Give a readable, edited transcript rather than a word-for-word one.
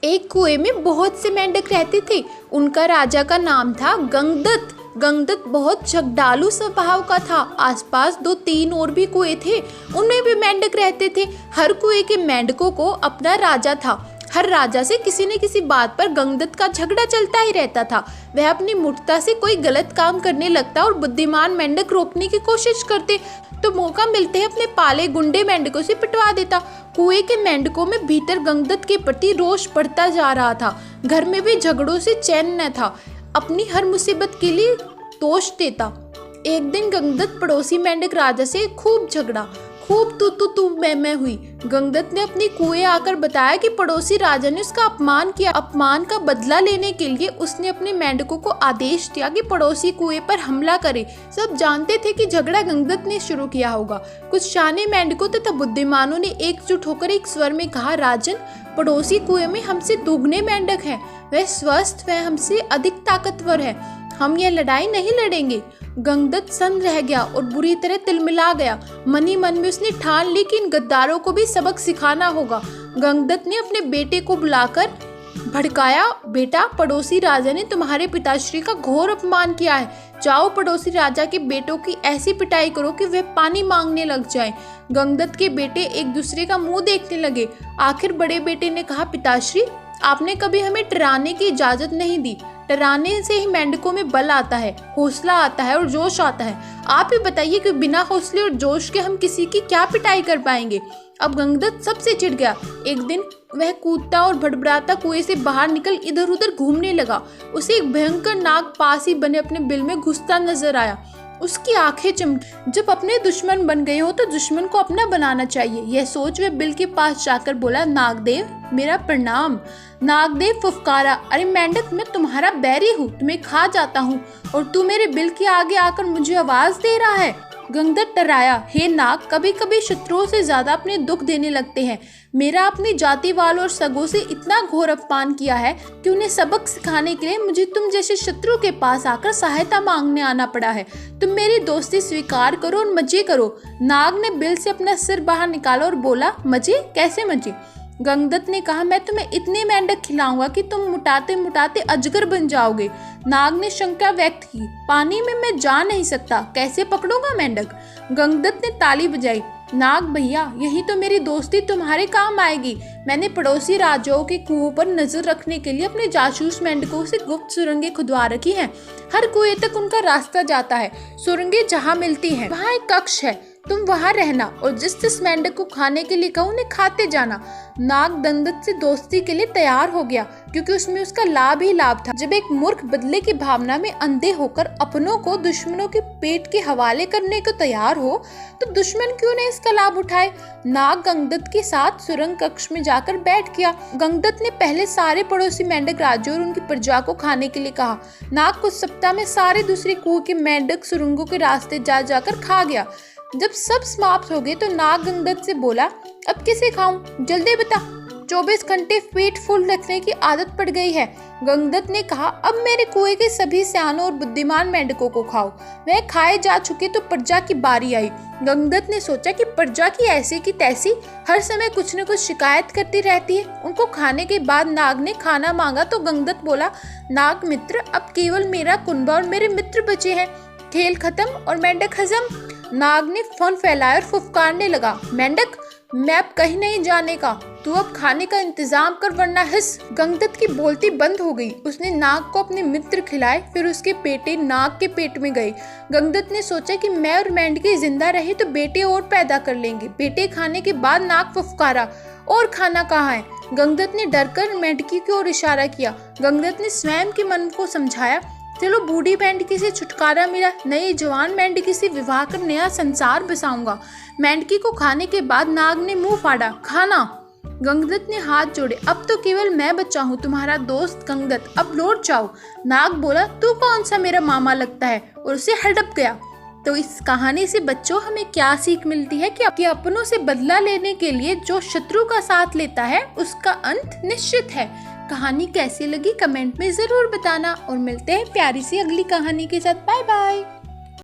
एक कुएं में बहुत से मेंढक रहते थे। उनका राजा का नाम था गंगदत्त। गंगदत्त बहुत झगड़ालू स्वभाव का था। आसपास 2-3 और भी कुएं थे, उनमें भी मेंढक रहते थे। हर कुएं के मेंढकों को अपना राजा था। हर राजा से किसी न किसी बात पर गंगदत्त का झगड़ा चलता ही रहता था। वह अपनी मूर्खता से कोई गलत काम करने लगता और बुद्धिमान मेंढक रोकने की कोशिश करते तो मौका मिलते ही अपने पाले गुंडे मेंढकों से पिटवा देता। कुएं के मेंढकों में भीतर गंगदत्त के प्रति रोष बढ़ता जा रहा था। घर में भी झगड़ों से चैन न था। अपनी हर मुसीबत के लिए दोष देता। एक दिन गंगदत्त पड़ोसी मेंढक राजा से खूब झगड़ा। खूब तू मैं हुई। गंगदत्त ने अपनी कुएं आकर बताया कि पड़ोसी राजा ने उसका अपमान किया। अपमान का बदला लेने के लिए उसने अपने मेंढकों को आदेश दिया कि पड़ोसी कुएं पर हमला करे। सब जानते थे कि झगड़ा गंगदत्त ने शुरू किया होगा। कुछ शाने मेंढकों तथा बुद्धिमानों ने एकजुट होकर एक स्वर में कहा, राजन, पड़ोसी कुएं में हमसे दुगने मेंढक हैं। वह स्वस्थ, वह हमसे अधिक ताकतवर है। हम यह लड़ाई नहीं लड़ेंगे। गंगदत्त सन्न रह गया और बुरी तरह तिलमिला गया। मन ही मन में उसने ठान ली कि इन गद्दारों को भी सबक सिखाना होगा। गंगदत्त ने अपने बेटे को बुलाकर भड़काया, बेटा, पड़ोसी राजा ने तुम्हारे पिताश्री का घोर अपमान किया है। जाओ पड़ोसी राजा के बेटों की ऐसी पिटाई करो कि वे पानी मांगने लग जाएं। गंगदत्त के बेटे एक दूसरे का मुंह देखने लगे। आखिर बड़े बेटे ने कहा, पिताश्री, आपने कभी हमें डराने की इजाजत नहीं दी। डराने से ही मेंढकों में बल आता है, हौसला आता है और जोश आता है। आप ही बताइए कि बिना हौसले और जोश के हम किसी की क्या पिटाई कर पाएंगे। अब गंगदत्त सबसे चिढ़ गया। एक दिन वह कूदता और भड़बड़ाता कुएं से बाहर निकल इधर उधर घूमने लगा। उसे एक भयंकर नाग पास ही बने अपने बिल में घुसता नजर आया। उसकी आंखें चमकी। जब अपने दुश्मन बन गए हो तो दुश्मन को अपना बनाना चाहिए। यह सोच वे बिल के पास जाकर बोला, नागदेव, मेरा प्रणाम। नागदेव फुफकारा, अरे मेंढक, मैं तुम्हारा बैरी हूँ, तुम्हें खा जाता हूँ और तू मेरे बिल के आगे आकर मुझे आवाज दे रहा है। गंगदत्त डराया, हे नाग, कभी कभी शत्रुओं से ज्यादा अपने दुख देने लगते हैं। मेरा अपनी जाति वालों और सगों से इतना घोर अपमान किया है कि उन्हें सबक सिखाने के लिए मुझे तुम जैसे शत्रु के पास आकर सहायता मांगने आना पड़ा है। तुम मेरी दोस्ती स्वीकार करो और मजे करो। नाग ने बिल से अपना सिर बाहर निकाला और बोला, मजे? कैसे मजे? गंगदत्त ने कहा, मैं तुम्हें इतने मेंढक खिलाऊंगा कि तुम मुटाते मुटाते अजगर बन जाओगे। नाग ने शंका व्यक्त की, पानी में मैं जा नहीं सकता, कैसे पकड़ूंगा मेंढक? गंगदत्त ने ताली बजाई, नाग भैया, यही तो मेरी दोस्ती तुम्हारे काम आएगी। मैंने पड़ोसी राजाओं के कुओं पर नजर रखने के लिए अपने जासूस मेंढकों से गुप्त सुरंगें खुदवा रखी हैं। हर कुएं तक उनका रास्ता जाता है। सुरंगें जहाँ मिलती हैं वहाँ एक कक्ष है, तुम वहाँ रहना और जिस मेंढक को खाने के लिए कहो उन्हें खाते जाना। नाग गंगदत्त से दोस्ती के लिए तैयार हो गया क्योंकि उसमें उसका लाभ ही लाभ था। जब एक मूर्ख बदले की भावना में अंधे होकर अपनों को दुश्मनों के पेट के हवाले करने को तैयार हो तो दुश्मन क्यों नहीं इसका लाभ उठाए। नाग गंगदत्त के साथ सुरंग कक्ष में जाकर बैठ गया। गंगदत्त ने पहले सारे पड़ोसी मेंढक राज्यों और उनकी प्रजा को खाने के लिए कहा। नाग कुछ सप्ताह में सारे दूसरे कुओं के मेंढक सुरंगों के रास्ते जा जाकर खा गया। जब सब समाप्त हो गए तो नाग गंगदत्त से बोला, अब किसे खाऊं, जल्दी बता। 24 घंटे पेट फुल रखने की आदत पड़ गई है। गंगदत्त ने कहा, अब मेरे कुएं के सभी सियानों और बुद्धिमान मेंढकों को खाओ। वह खाए जा चुके तो प्रजा की बारी आई। गंगदत्त ने सोचा कि प्रजा की ऐसी की तैसी हर समय कुछ न कुछ शिकायत करती रहती है। उनको खाने के बाद नाग ने खाना मांगा तो गंगदत्त बोला, नाग मित्र, अब केवल मेरा कुनबा और मेरे मित्र बचे हैं। खेल खत्म और मेंढक हजम। नाग ने फन फैलाया और फुफकारने लगा, मेंढक, मैं अब कहीं नहीं जाने का, तू अब खाने का इंतजाम कर वरना हिस। गंगदत्त की बोलती बंद हो गई। उसने नाग को अपने मित्र खिलाए, फिर उसके बेटे नाग के पेट में गए। गंगदत्त ने सोचा कि मैं और मेंढकी जिंदा रहे तो बेटे और पैदा कर लेंगे। बेटे खाने के बाद नाग फुफकारा, और खाना कहाँ है? गंगदत्त ने डरकर मेंढकी की ओर इशारा किया। गंगदत्त ने स्वयं के मन को समझाया, चलो बूढ़ी मेंढकी से छुटकारा मिला, नई जवान मेंढकी से विवाह कर नया संसार बसाऊंगा। मेंढकी को खाने के बाद नाग ने मुंह फाड़ा, खाना। गंगदत्त ने हाथ जोड़े, अब तो केवल मैं बचा हूँ, तुम्हारा दोस्त गंगदत्त, अब लौट जाओ। नाग बोला, तू कौन सा मेरा मामा लगता है, और उसे हड़प गया। तो इस कहानी से बच्चों हमें क्या सीख मिलती है कि अपनों से बदला लेने के लिए जो शत्रु का साथ लेता है उसका अंत निश्चित है। कहानी कैसी लगी कमेंट में जरूर बताना और मिलते हैं प्यारी सी अगली कहानी के साथ। Bye bye.